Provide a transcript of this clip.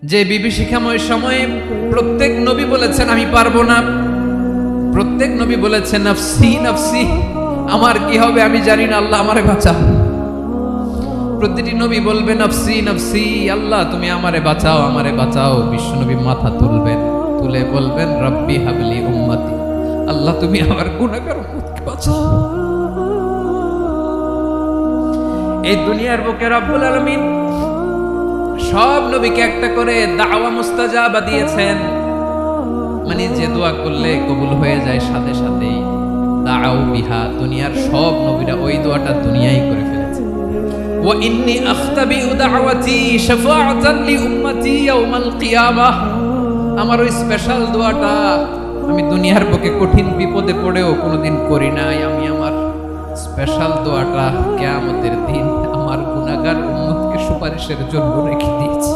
যে বিভীষিকাময় সময়ে প্রত্যেক নবী বলেছেন আমি পারবো না, প্রত্যেক নবী বলেছেন নফসি নফসি, আমার কি হবে আমি জানি না, আল্লাহ আমারে বাঁচাও। প্রতিটি নবী বলবে নফসি নফসি, আল্লাহ তুমি আমারে বাঁচাও আমারে বাঁচাও। বিশ্বনবী মাথা তুলবেন, তুলে বলবেন রব্বি হাবলি উম্মতি, আল্লাহ তুমি আমার গুনাহগার উম্মতকে বাঁচাও। এই দুনিয়ার বুকে রব্বুল আলামিন সব নবীকে একটা করে দাওয়া মুস্তাজাবা দিয়েছেন, মানে যে দোয়া করলে কবুল হয়ে যায় সাথে সাথেই। দাও বিহা, দুনিয়ার সব নবীরা ওই দোয়াটা দুনিয়ায় করে ফেলেছে। ওয়া ইন্নী আখতাবিউ দাওয়াতি শাফাআতান লি উম্মতি ইয়াউমাল কিয়ামাহ, আমার ওই স্পেশাল দোয়াটা আমি দুনিয়ার বুকে কঠিন বিপদে পড়েও কোনোদিন করি নাই। আমি আমার স্পেশাল দোয়াটা কিয়ামতের দিন আমার গুনাহগার উম্মতকে সুপারিশের জন্য রেখে দিয়েছি।